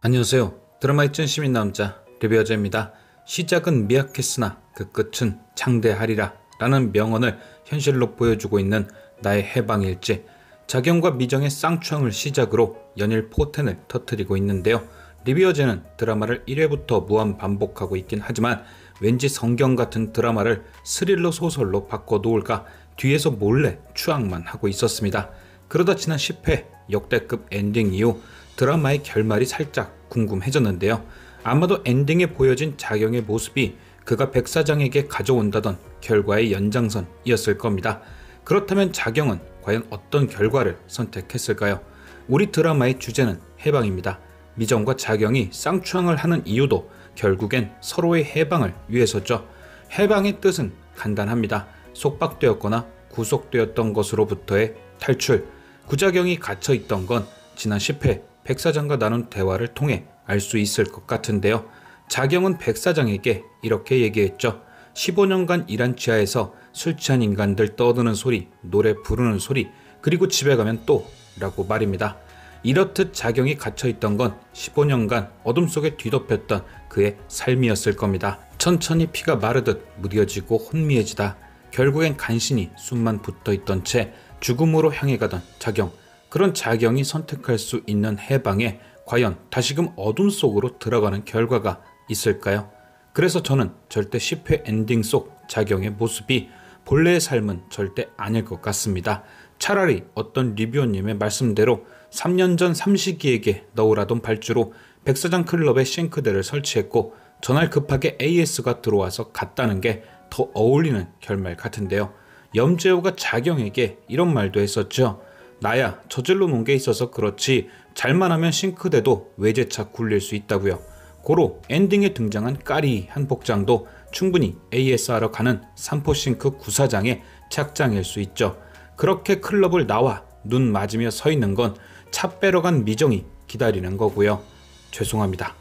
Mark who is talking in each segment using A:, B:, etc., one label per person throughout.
A: 안녕하세요. 드라마의 찐시민 남자 리뷰어제입니다. 시작은 미약했으나 그 끝은 창대하리라 라는 명언을 현실로 보여주고 있는 나의 해방일지, 자경과 미정의 쌍추항을 시작으로 연일 포텐을 터뜨리고 있는데요. 리뷰어제는 드라마를 1회부터 무한 반복하고 있긴 하지만 왠지 성경 같은 드라마를 스릴러 소설로 바꿔놓을까 뒤에서 몰래 추앙만 하고 있었습니다. 그러다 지난 10회 역대급 엔딩 이후 드라마의 결말이 살짝 궁금해졌는데요. 아마도 엔딩에 보여진 자경의 모습이 그가 백사장에게 가져온다던 결과의 연장선이었을 겁니다. 그렇다면 자경은 과연 어떤 결과를 선택했을까요? 우리 드라마의 주제는 해방입니다. 미정과 자경이 쌍추항을 하는 이유도 결국엔 서로의 해방을 위해서죠. 해방의 뜻은 간단합니다. 속박되었거나 구속되었던 것으로부터의 탈출. 구자경이 갇혀있던 건 지난 10회 백사장과 나눈 대화를 통해 알 수 있을 것 같은데요. 자경은 백사장에게 이렇게 얘기했죠. 15년간 일한 지하에서 술 취한 인간들 떠드는 소리, 노래 부르는 소리, 그리고 집에 가면 또 라고 말입니다. 이렇듯 자경이 갇혀있던 건 15년간 어둠 속에 뒤덮였던 그의 삶이었을 겁니다. 천천히 피가 마르듯 무뎌지고 혼미해지다 결국엔 간신히 숨만 붙어있던 채 죽음으로 향해 가던 자경. 그런 자경이 선택할 수 있는 해방에 과연 다시금 어둠 속으로 들어가는 결과가 있을까요? 그래서 저는 절대 10회 엔딩 속 자경의 모습이 본래의 삶은 절대 아닐 것 같습니다. 차라리 어떤 리뷰어님의 말씀대로 3년 전 삼식이에게 넣으라던 발주로 백사장 클럽에 싱크대를 설치했고 전날 급하게 AS가 들어와서 갔다는 게 더 어울리는 결말 같은데요. 염재호가 자경에게 이런 말도 했었죠. 나야 저질러 놓은 게 있어서 그렇지 잘만 하면 싱크대도 외제차 굴릴 수 있다고요. 고로 엔딩에 등장한 까리한 복장도 충분히 AS하러 가는 삼포싱크 구사장의 착장일 수 있죠. 그렇게 클럽을 나와 눈 맞으며 서 있는 건 차 빼러 간 미정이 기다리는 거고요. 죄송합니다.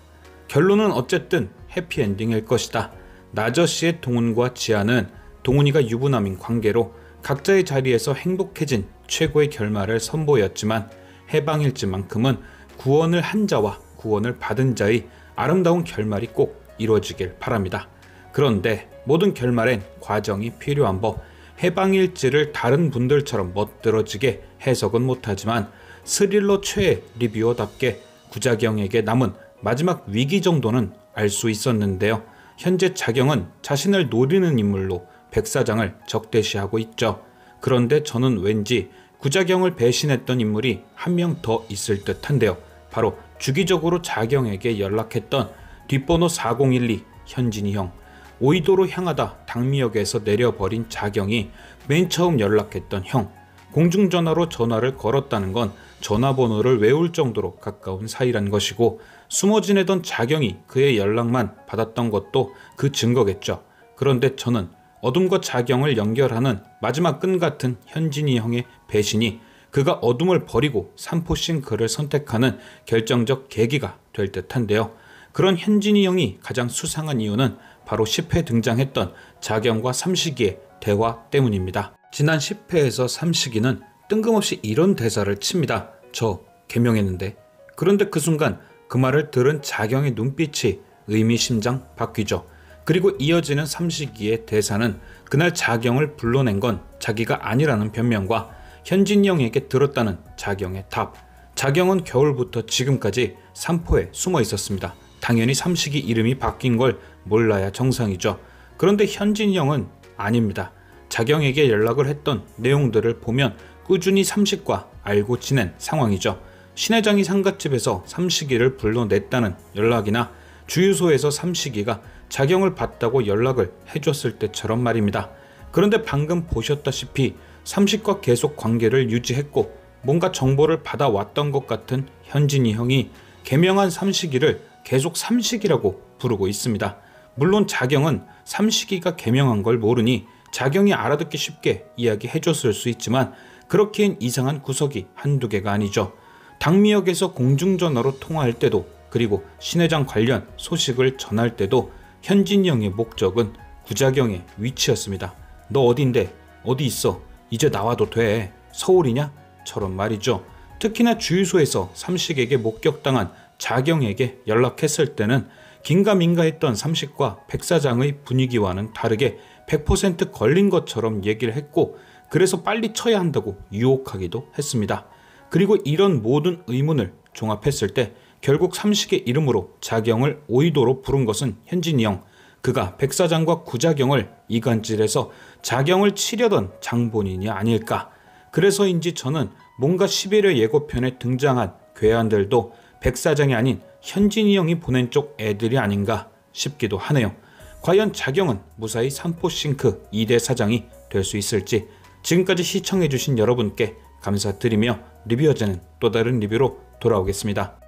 A: 결론은 어쨌든 해피엔딩일 것이다. 나저씨의 동훈과 지아는 동훈이가 유부남인 관계로 각자의 자리에서 행복해진 최고의 결말을 선보였지만 해방일지만큼은 구원을 한 자와 구원을 받은 자의 아름다운 결말이 꼭 이루어지길 바랍니다. 그런데 모든 결말엔 과정이 필요한 법, 해방일지를 다른 분들처럼 멋들어지게 해석은 못하지만 스릴러 최애 리뷰어답게 구자경에게 남은 마지막 위기 정도는 알 수 있었는데요. 현재 자경은 자신을 노리는 인물로 백사장을 적대시하고 있죠. 그런데 저는 왠지 구자경을 배신했던 인물이 한 명 더 있을 듯한데요. 바로 주기적으로 자경에게 연락했던 뒷번호 4012 현진이 형. 오이도로 향하다 당미역에서 내려버린 자경이 맨 처음 연락했던 형. 공중전화로 전화를 걸었다는 건 전화번호를 외울 정도로 가까운 사이란 것이고 숨어 지내던 자경이 그의 연락만 받았던 것도 그 증거겠죠. 그런데 저는 어둠과 자경을 연결하는 마지막 끈 같은 현진이 형의 배신이 그가 어둠을 버리고 삼포싱크를 선택하는 결정적 계기가 될 듯한데요. 그런 현진이 형이 가장 수상한 이유는 바로 10회 등장했던 자경과 삼식이의 대화 때문입니다. 지난 10회에서 삼식이는 뜬금없이 이런 대사를 칩니다. 저 개명했는데. 그런데 그 순간 그 말을 들은 자경의 눈빛이 의미심장 바뀌죠. 그리고 이어지는 삼식이의 대사는 그날 자경을 불러낸 건 자기가 아니라는 변명과 현진이 형에게 들었다는 자경의 답. 자경은 겨울부터 지금까지 삼포에 숨어 있었습니다. 당연히 삼식이 이름이 바뀐 걸 몰라야 정상이죠. 그런데 현진이 형은 아닙니다. 자경에게 연락을 했던 내용들을 보면 꾸준히 삼식과 알고 지낸 상황이죠. 신회장이 상갓집에서 삼식이를 불러냈다는 연락이나 주유소에서 삼식이가 자경을 봤다고 연락을 해줬을 때처럼 말입니다. 그런데 방금 보셨다시피 삼식과 계속 관계를 유지했고 뭔가 정보를 받아왔던 것 같은 현진이 형이 개명한 삼식이를 계속 삼식이라고 부르고 있습니다. 물론 자경은 삼식이가 개명한 걸 모르니 자경이 알아듣기 쉽게 이야기해줬을 수 있지만 그렇기엔 이상한 구석이 한두 개가 아니죠. 당미역에서 공중전화로 통화할 때도 그리고 신회장 관련 소식을 전할 때도 현진이 형의 목적은 구자경의 위치였습니다. 너 어딘데? 어디 있어? 이제 나와도 돼. 서울이냐? 처럼 말이죠. 특히나 주유소에서 삼식에게 목격당한 자경에게 연락했을 때는 긴가민가했던 삼식과 백 사장의 분위기와는 다르게 100% 걸린 것처럼 얘기를 했고, 그래서 빨리 쳐야 한다고 유혹하기도 했습니다. 그리고 이런 모든 의문을 종합했을 때 결국 삼식의 이름으로 자경을 오이도로 부른 것은 현진이 형, 그가 백 사장과 구자경을 이간질해서 자경을 치려던 장본인이 아닐까. 그래서인지 저는 뭔가 11회 예고편에 등장한 괴한들도 백 사장이 아닌 현진이 형이 보낸 쪽 애들이 아닌가 싶기도 하네요. 과연 자경은 무사히 삼포싱크 2대 사장이 될 수 있을지, 지금까지 시청해주신 여러분께 감사드리며 리뷰어제는 또 다른 리뷰로 돌아오겠습니다.